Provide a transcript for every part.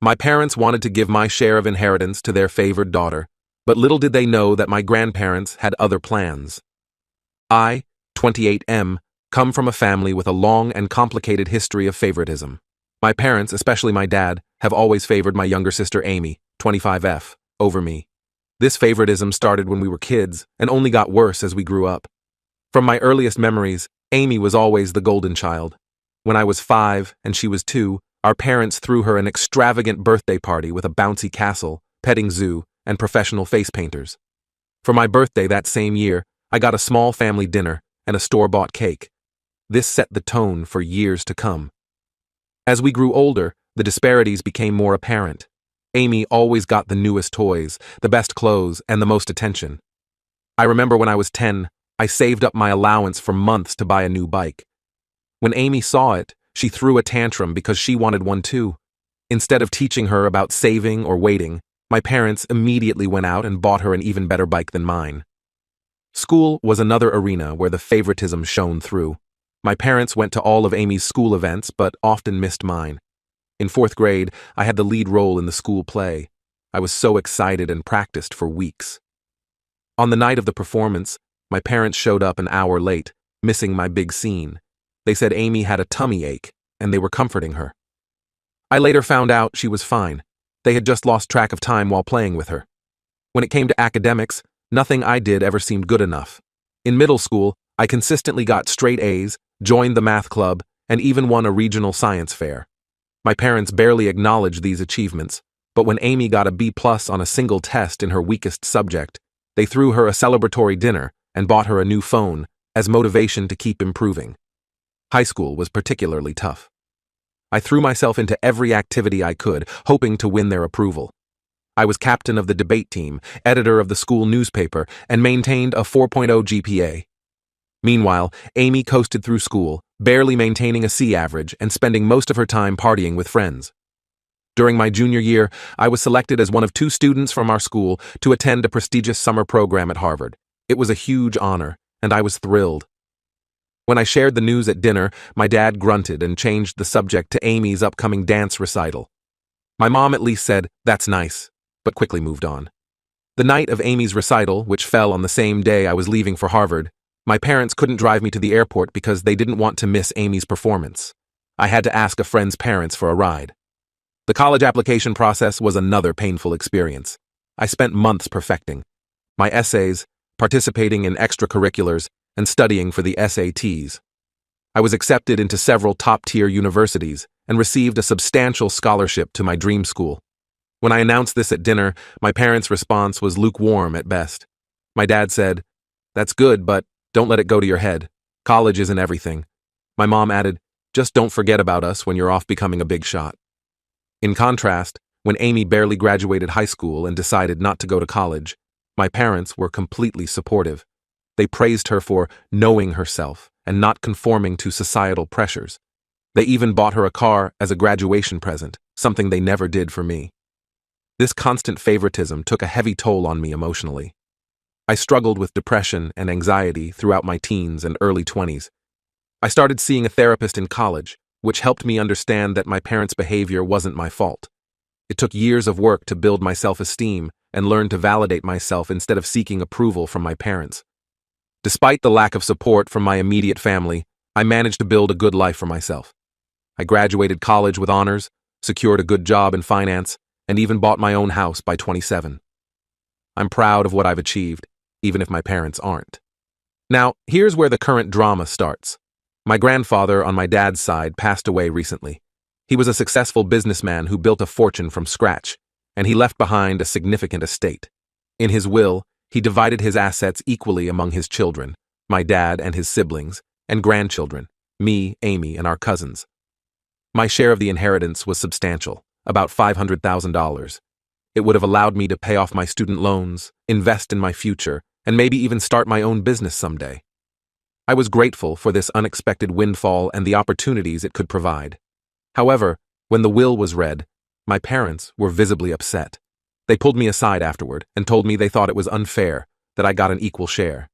My parents wanted to give my share of inheritance to their favored daughter, but little did they know that my grandparents had other plans. I, 28M, come from a family with a long and complicated history of favoritism. My parents, especially my dad, have always favored my younger sister Amy, 25F, over me. This favoritism started when we were kids and only got worse as we grew up. From my earliest memories, Amy was always the golden child. When I was 5 and she was 2, our parents threw her an extravagant birthday party with a bouncy castle, petting zoo, and professional face painters. For my birthday that same year, I got a small family dinner and a store-bought cake. This set the tone for years to come. As we grew older, the disparities became more apparent. Amy always got the newest toys, the best clothes, and the most attention. I remember when I was 10, I saved up my allowance for months to buy a new bike. When Amy saw it, she threw a tantrum because she wanted one too. Instead of teaching her about saving or waiting, my parents immediately went out and bought her an even better bike than mine. School was another arena where the favoritism shone through. My parents went to all of Amy's school events, but often missed mine. In 4th grade, I had the lead role in the school play. I was so excited and practiced for weeks. On the night of the performance, my parents showed up an hour late, missing my big scene. They said Amy had a tummy ache, and they were comforting her. I later found out she was fine. They had just lost track of time while playing with her. When it came to academics, nothing I did ever seemed good enough. In middle school, I consistently got straight A's, joined the math club, and even won a regional science fair. My parents barely acknowledged these achievements, but when Amy got a B+ on a single test in her weakest subject, they threw her a celebratory dinner and bought her a new phone as motivation to keep improving. High school was particularly tough. I threw myself into every activity I could, hoping to win their approval. I was captain of the debate team, editor of the school newspaper, and maintained a 4.0 GPA. Meanwhile, Amy coasted through school, barely maintaining a C average and spending most of her time partying with friends. During my junior year, I was selected as one of 2 students from our school to attend a prestigious summer program at Harvard. It was a huge honor, and I was thrilled. When I shared the news at dinner, my dad grunted and changed the subject to Amy's upcoming dance recital. My mom at least said, "That's nice," but quickly moved on. The night of Amy's recital, which fell on the same day I was leaving for Harvard, my parents couldn't drive me to the airport because they didn't want to miss Amy's performance. I had to ask a friend's parents for a ride. The college application process was another painful experience. I spent months perfecting my essays, participating in extracurriculars, and studying for the SATs. I was accepted into several top-tier universities and received a substantial scholarship to my dream school. When I announced this at dinner, my parents' response was lukewarm at best. My dad said, "That's good, but don't let it go to your head. College isn't everything." My mom added, "Just don't forget about us when you're off becoming a big shot." In contrast, when Amy barely graduated high school and decided not to go to college, my parents were completely supportive. They praised her for knowing herself and not conforming to societal pressures. They even bought her a car as a graduation present, something they never did for me. This constant favoritism took a heavy toll on me emotionally. I struggled with depression and anxiety throughout my teens and early 20s. I started seeing a therapist in college, which helped me understand that my parents' behavior wasn't my fault. It took years of work to build my self-esteem and learn to validate myself instead of seeking approval from my parents. Despite the lack of support from my immediate family, I managed to build a good life for myself. I graduated college with honors, secured a good job in finance, and even bought my own house by 27. I'm proud of what I've achieved, even if my parents aren't. Now, here's where the current drama starts. My grandfather on my dad's side passed away recently. He was a successful businessman who built a fortune from scratch, and he left behind a significant estate. In his will, he divided his assets equally among his children, my dad and his siblings, and grandchildren, me, Amy, and our cousins. My share of the inheritance was substantial, about $500,000. It would have allowed me to pay off my student loans, invest in my future, and maybe even start my own business someday. I was grateful for this unexpected windfall and the opportunities it could provide. However, when the will was read, my parents were visibly upset. They pulled me aside afterward and told me they thought it was unfair that I got an equal share.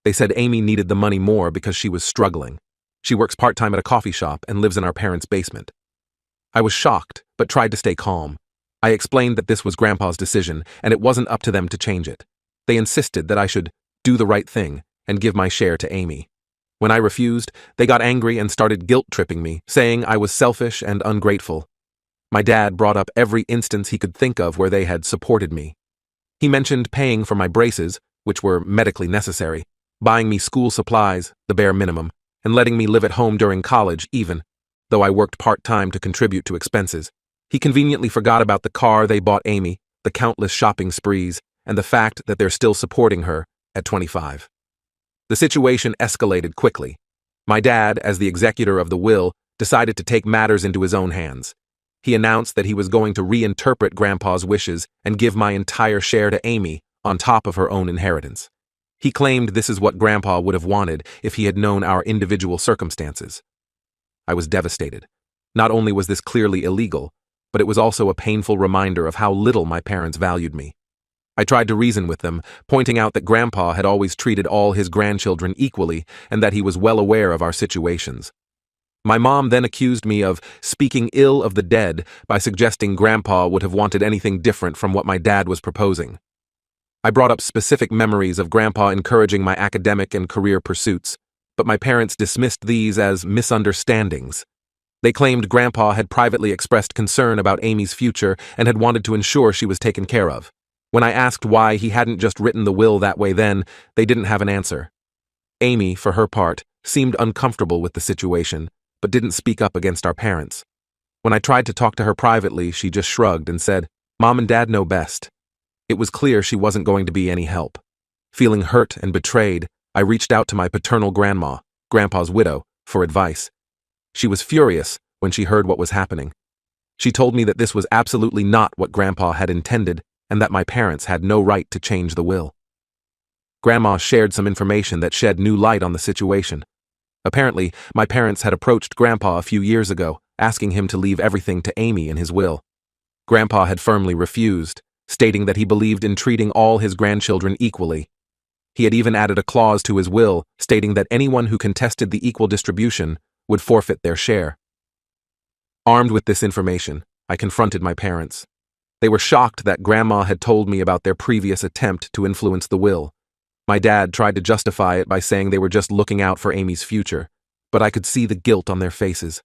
They said Amy needed the money more because she was struggling. She works part-time at a coffee shop and lives in our parents' basement. I was shocked, but tried to stay calm. I explained that this was Grandpa's decision, and it wasn't up to them to change it. They insisted that I should do the right thing and give my share to Amy. When I refused, they got angry and started guilt-tripping me, saying I was selfish and ungrateful. My dad brought up every instance he could think of where they had supported me. He mentioned paying for my braces, which were medically necessary, buying me school supplies, the bare minimum, and letting me live at home during college even, though I worked part-time to contribute to expenses. He conveniently forgot about the car they bought Amy, the countless shopping sprees, and the fact that they're still supporting her at 25. The situation escalated quickly. My dad, as the executor of the will, decided to take matters into his own hands. He announced that he was going to reinterpret Grandpa's wishes and give my entire share to Amy on top of her own inheritance. He claimed this is what Grandpa would have wanted if he had known our individual circumstances. I was devastated. Not only was this clearly illegal, but it was also a painful reminder of how little my parents valued me. I tried to reason with them, pointing out that Grandpa had always treated all his grandchildren equally and that he was well aware of our situations. My mom then accused me of speaking ill of the dead by suggesting Grandpa would have wanted anything different from what my dad was proposing. I brought up specific memories of Grandpa encouraging my academic and career pursuits, but my parents dismissed these as misunderstandings. They claimed Grandpa had privately expressed concern about Amy's future and had wanted to ensure she was taken care of. When I asked why he hadn't just written the will that way then, they didn't have an answer. Amy, for her part, seemed uncomfortable with the situation, but didn't speak up against our parents. When I tried to talk to her privately, she just shrugged and said, "Mom and Dad know best." It was clear she wasn't going to be any help. Feeling hurt and betrayed, I reached out to my paternal grandma, Grandpa's widow, for advice. She was furious when she heard what was happening. She told me that this was absolutely not what Grandpa had intended and that my parents had no right to change the will. Grandma shared some information that shed new light on the situation. Apparently, my parents had approached Grandpa a few years ago, asking him to leave everything to Amy in his will. Grandpa had firmly refused, stating that he believed in treating all his grandchildren equally. He had even added a clause to his will, stating that anyone who contested the equal distribution would forfeit their share. Armed with this information, I confronted my parents. They were shocked that Grandma had told me about their previous attempt to influence the will. My dad tried to justify it by saying they were just looking out for Amy's future, but I could see the guilt on their faces.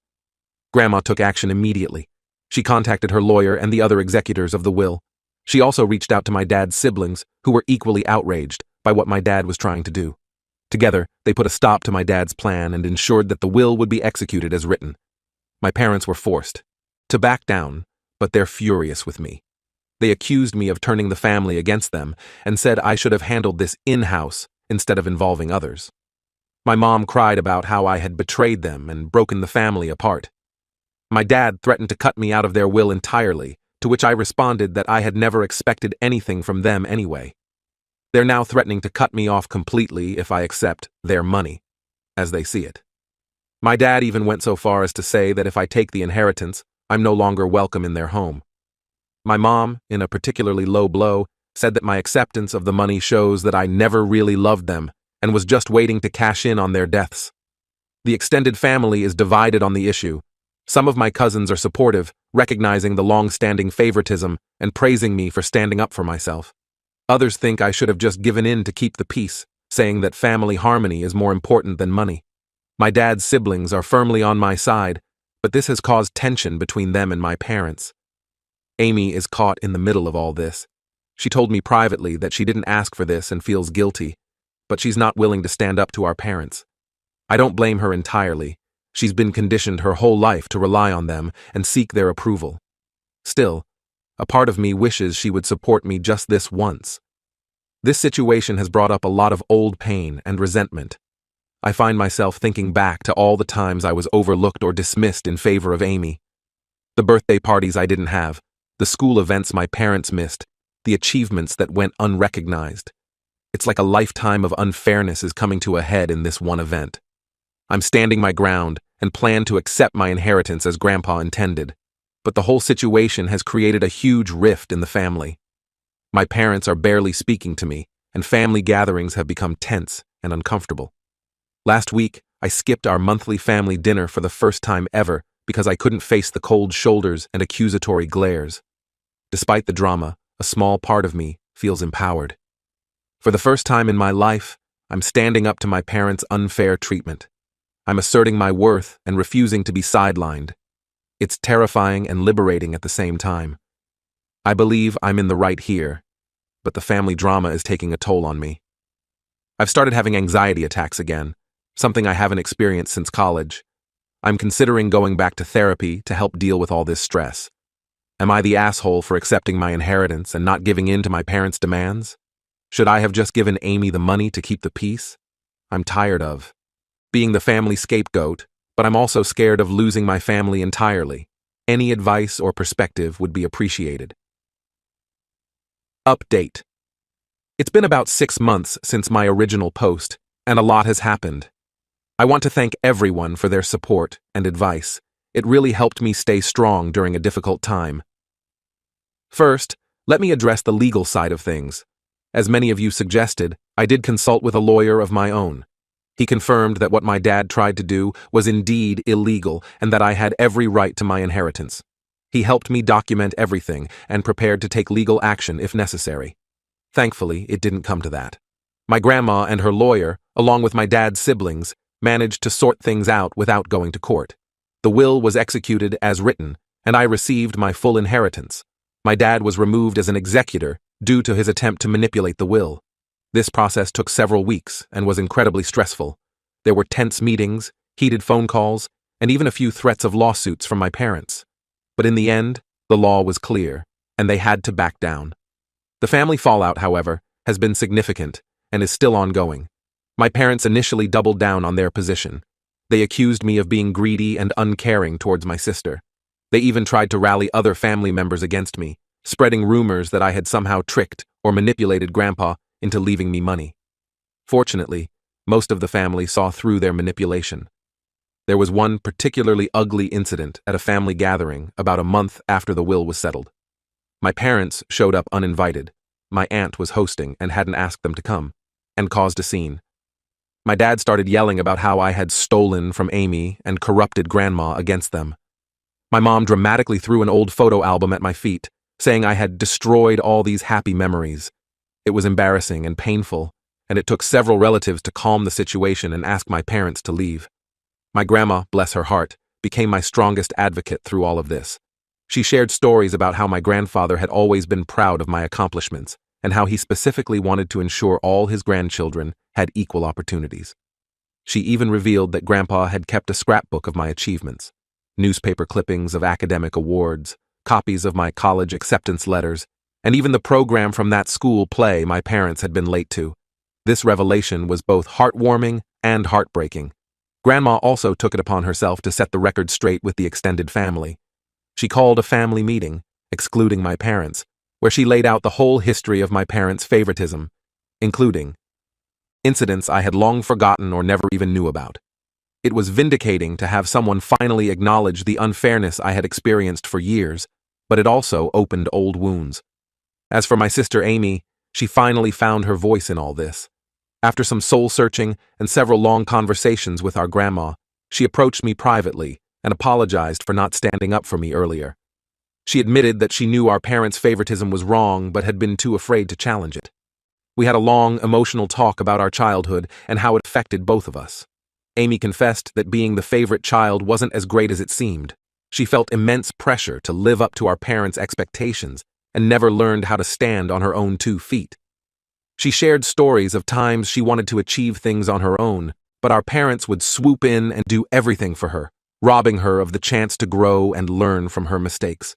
Grandma took action immediately. She contacted her lawyer and the other executors of the will. She also reached out to my dad's siblings, who were equally outraged by what my dad was trying to do. Together, they put a stop to my dad's plan and ensured that the will would be executed as written. My parents were forced to back down, but they're furious with me. They accused me of turning the family against them and said I should have handled this in-house instead of involving others. My mom cried about how I had betrayed them and broken the family apart. My dad threatened to cut me out of their will entirely, to which I responded that I had never expected anything from them anyway. They're now threatening to cut me off completely if I accept their money, as they see it. My dad even went so far as to say that if I take the inheritance, I'm no longer welcome in their home. My mom, in a particularly low blow, said that my acceptance of the money shows that I never really loved them and was just waiting to cash in on their deaths. The extended family is divided on the issue. Some of my cousins are supportive, recognizing the long-standing favoritism and praising me for standing up for myself. Others think I should have just given in to keep the peace, saying that family harmony is more important than money. My dad's siblings are firmly on my side, but this has caused tension between them and my parents. Amy is caught in the middle of all this. She told me privately that she didn't ask for this and feels guilty, but she's not willing to stand up to our parents. I don't blame her entirely. She's been conditioned her whole life to rely on them and seek their approval. Still, a part of me wishes she would support me just this once. This situation has brought up a lot of old pain and resentment. I find myself thinking back to all the times I was overlooked or dismissed in favor of Amy. The birthday parties I didn't have, the school events my parents missed, the achievements that went unrecognized. It's like a lifetime of unfairness is coming to a head in this one event. I'm standing my ground and plan to accept my inheritance as Grandpa intended, but the whole situation has created a huge rift in the family. My parents are barely speaking to me, and family gatherings have become tense and uncomfortable. Last week, I skipped our monthly family dinner for the first time ever because I couldn't face the cold shoulders and accusatory glares. Despite the drama, a small part of me feels empowered. For the first time in my life, I'm standing up to my parents' unfair treatment. I'm asserting my worth and refusing to be sidelined. It's terrifying and liberating at the same time. I believe I'm in the right here, but the family drama is taking a toll on me. I've started having anxiety attacks again, something I haven't experienced since college. I'm considering going back to therapy to help deal with all this stress. Am I the asshole for accepting my inheritance and not giving in to my parents' demands? Should I have just given Amy the money to keep the peace? I'm tired of being the family scapegoat, but I'm also scared of losing my family entirely. Any advice or perspective would be appreciated. Update. It's been about 6 months since my original post, and a lot has happened. I want to thank everyone for their support and advice. It really helped me stay strong during a difficult time. First, let me address the legal side of things. As many of you suggested, I did consult with a lawyer of my own. He confirmed that what my dad tried to do was indeed illegal and that I had every right to my inheritance. He helped me document everything and prepared to take legal action if necessary. Thankfully, it didn't come to that. My grandma and her lawyer, along with my dad's siblings, managed to sort things out without going to court. The will was executed as written, and I received my full inheritance. My dad was removed as an executor due to his attempt to manipulate the will. This process took several weeks and was incredibly stressful. There were tense meetings, heated phone calls, and even a few threats of lawsuits from my parents. But in the end, the law was clear, and they had to back down. The family fallout, however, has been significant and is still ongoing. My parents initially doubled down on their position. They accused me of being greedy and uncaring towards my sister. They even tried to rally other family members against me, spreading rumors that I had somehow tricked or manipulated Grandpa into leaving me money. Fortunately, most of the family saw through their manipulation. There was one particularly ugly incident at a family gathering about a month after the will was settled. My parents showed up uninvited. My aunt was hosting and hadn't asked them to come, and caused a scene. My dad started yelling about how I had stolen from Amy and corrupted Grandma against them. My mom dramatically threw an old photo album at my feet, saying I had destroyed all these happy memories. It was embarrassing and painful, and it took several relatives to calm the situation and ask my parents to leave. My grandma, bless her heart, became my strongest advocate through all of this. She shared stories about how my grandfather had always been proud of my accomplishments and how he specifically wanted to ensure all his grandchildren had equal opportunities. She even revealed that Grandpa had kept a scrapbook of my achievements, newspaper clippings of academic awards, copies of my college acceptance letters, and even the program from that school play my parents had been late to. This revelation was both heartwarming and heartbreaking. Grandma also took it upon herself to set the record straight with the extended family. She called a family meeting, excluding my parents, where she laid out the whole history of my parents' favoritism, including incidents I had long forgotten or never even knew about. It was vindicating to have someone finally acknowledge the unfairness I had experienced for years, but it also opened old wounds. As for my sister Amy, she finally found her voice in all this. After some soul-searching and several long conversations with our grandma, she approached me privately and apologized for not standing up for me earlier. She admitted that she knew our parents' favoritism was wrong but had been too afraid to challenge it. We had a long, emotional talk about our childhood and how it affected both of us. Amy confessed that being the favorite child wasn't as great as it seemed. She felt immense pressure to live up to our parents' expectations and never learned how to stand on her own 2 feet. She shared stories of times she wanted to achieve things on her own, but our parents would swoop in and do everything for her, robbing her of the chance to grow and learn from her mistakes.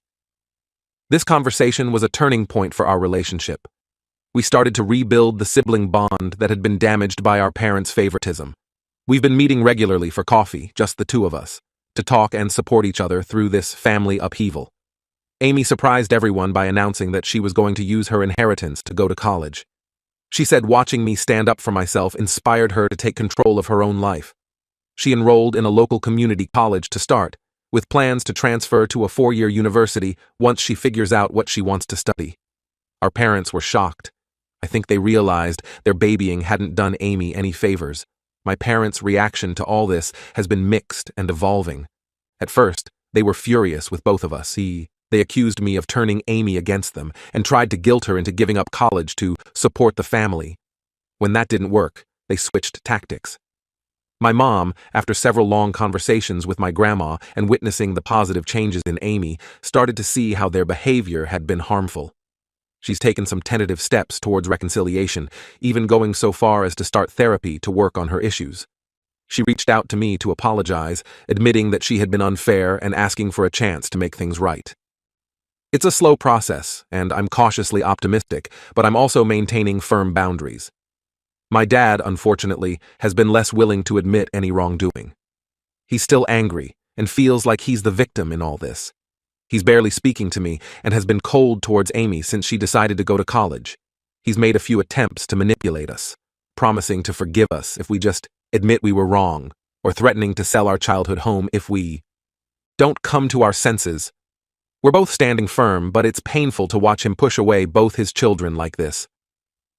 This conversation was a turning point for our relationship. We started to rebuild the sibling bond that had been damaged by our parents' favoritism. We've been meeting regularly for coffee, just the two of us, to talk and support each other through this family upheaval. Amy surprised everyone by announcing that she was going to use her inheritance to go to college. She said watching me stand up for myself inspired her to take control of her own life. She enrolled in a local community college to start, with plans to transfer to a 4-year university once she figures out what she wants to study. Our parents were shocked. I think they realized their babying hadn't done Amy any favors. My parents' reaction to all this has been mixed and evolving. At first, They were furious with both of us. They accused me of turning Amy against them and tried to guilt her into giving up college to support the family. When that didn't work, they switched tactics. My mom, after several long conversations with my grandma and witnessing the positive changes in Amy, started to see how their behavior had been harmful. She's taken some tentative steps towards reconciliation, even going so far as to start therapy to work on her issues. She reached out to me to apologize, admitting that she had been unfair and asking for a chance to make things right. It's a slow process, and I'm cautiously optimistic, but I'm also maintaining firm boundaries. My dad, unfortunately, has been less willing to admit any wrongdoing. He's still angry and feels like he's the victim in all this. He's barely speaking to me and has been cold towards Amy since she decided to go to college. He's made a few attempts to manipulate us, promising to forgive us if we just admit we were wrong, or threatening to sell our childhood home if we don't come to our senses. We're both standing firm, but it's painful to watch him push away both his children like this.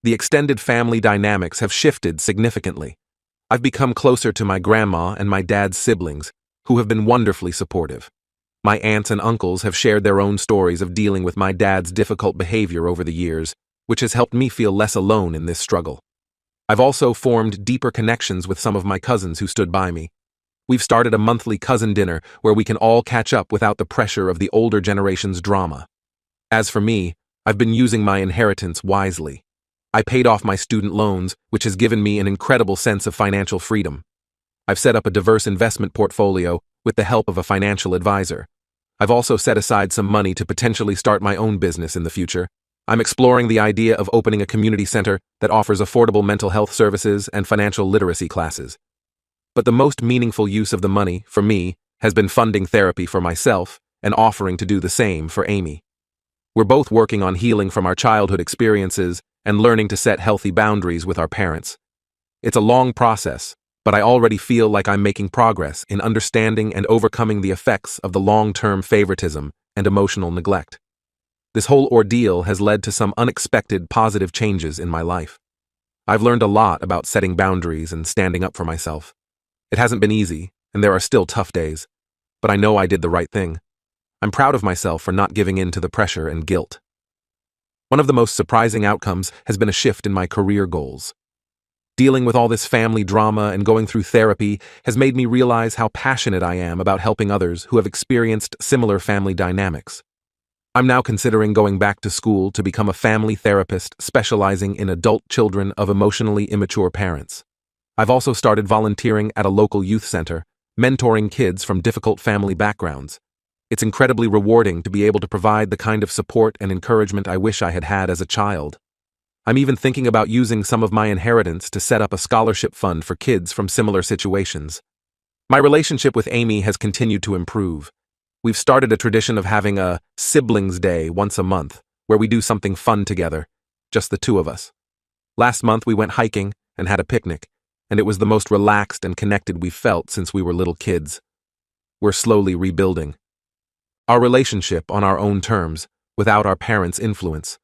The extended family dynamics have shifted significantly. I've become closer to my grandma and my dad's siblings, who have been wonderfully supportive. My aunts and uncles have shared their own stories of dealing with my dad's difficult behavior over the years, which has helped me feel less alone in this struggle. I've also formed deeper connections with some of my cousins who stood by me. We've started a monthly cousin dinner where we can all catch up without the pressure of the older generation's drama. As for me, I've been using my inheritance wisely. I paid off my student loans, which has given me an incredible sense of financial freedom. I've set up a diverse investment portfolio with the help of a financial advisor. I've also set aside some money to potentially start my own business in the future. I'm exploring the idea of opening a community center that offers affordable mental health services and financial literacy classes. But the most meaningful use of the money, for me, has been funding therapy for myself and offering to do the same for Amy. We're both working on healing from our childhood experiences and learning to set healthy boundaries with our parents. It's a long process, but I already feel like I'm making progress in understanding and overcoming the effects of the long-term favoritism and emotional neglect. This whole ordeal has led to some unexpected positive changes in my life. I've learned a lot about setting boundaries and standing up for myself. It hasn't been easy, and there are still tough days, but I know I did the right thing. I'm proud of myself for not giving in to the pressure and guilt. One of the most surprising outcomes has been a shift in my career goals. Dealing with all this family drama and going through therapy has made me realize how passionate I am about helping others who have experienced similar family dynamics. I'm now considering going back to school to become a family therapist specializing in adult children of emotionally immature parents. I've also started volunteering at a local youth center, mentoring kids from difficult family backgrounds. It's incredibly rewarding to be able to provide the kind of support and encouragement I wish I had had as a child. I'm even thinking about using some of my inheritance to set up a scholarship fund for kids from similar situations. My relationship with Amy has continued to improve. We've started a tradition of having a siblings day once a month, where we do something fun together, just the two of us. Last month we went hiking and had a picnic, and it was the most relaxed and connected we've felt since we were little kids. We're slowly rebuilding our relationship on our own terms, without our parents' influence.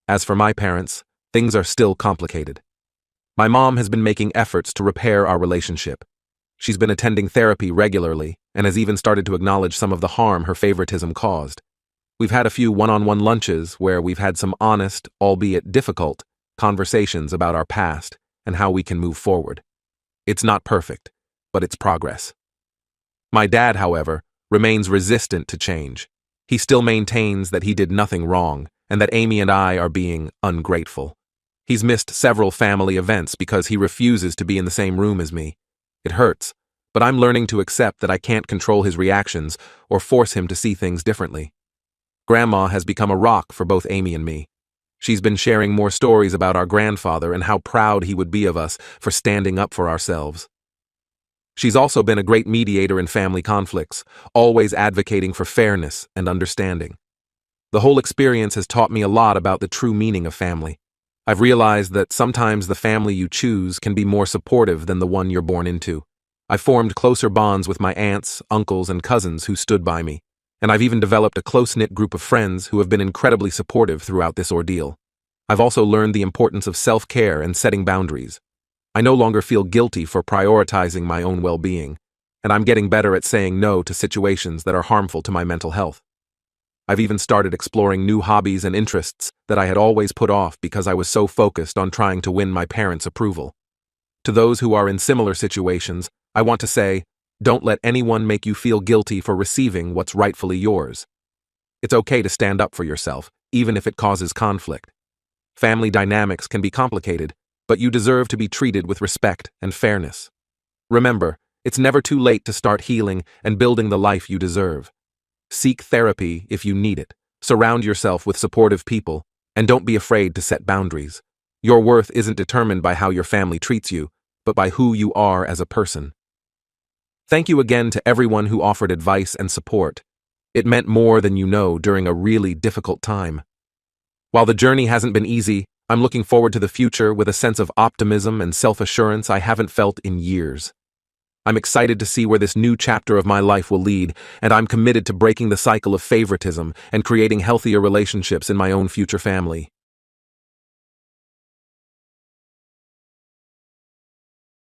As for my parents, things are still complicated. My mom has been making efforts to repair our relationship. She's been attending therapy regularly and has even started to acknowledge some of the harm her favoritism caused. We've had a few one-on-one lunches where we've had some honest, albeit difficult, conversations about our past and how we can move forward. It's not perfect, but it's progress. My dad, however, remains resistant to change. He still maintains that he did nothing wrong and that Amy and I are being ungrateful. He's missed several family events because he refuses to be in the same room as me. It hurts, but I'm learning to accept that I can't control his reactions or force him to see things differently. Grandma has become a rock for both Amy and me. She's been sharing more stories about our grandfather and how proud he would be of us for standing up for ourselves. She's also been a great mediator in family conflicts, always advocating for fairness and understanding. The whole experience has taught me a lot about the true meaning of family. I've realized that sometimes the family you choose can be more supportive than the one you're born into. I've formed closer bonds with my aunts, uncles, and cousins who stood by me, and I've even developed a close-knit group of friends who have been incredibly supportive throughout this ordeal. I've also learned the importance of self-care and setting boundaries. I no longer feel guilty for prioritizing my own well-being. and I'm getting better at saying no to situations that are harmful to my mental health. I've even started exploring new hobbies and interests that I had always put off because I was so focused on trying to win my parents' approval. To those who are in similar situations, I want to say, don't let anyone make you feel guilty for receiving what's rightfully yours. It's okay to stand up for yourself, even if it causes conflict. Family dynamics can be complicated, but you deserve to be treated with respect and fairness. Remember, it's never too late to start healing and building the life you deserve. Seek therapy if you need it, surround yourself with supportive people, and don't be afraid to set boundaries. Your worth isn't determined by how your family treats you, but by who you are as a person. Thank you again to everyone who offered advice and support. It meant more than you know during a really difficult time. While the journey hasn't been easy, I'm looking forward to the future with a sense of optimism and self-assurance I haven't felt in years. I'm excited to see where this new chapter of my life will lead, and I'm committed to breaking the cycle of favoritism and creating healthier relationships in my own future family.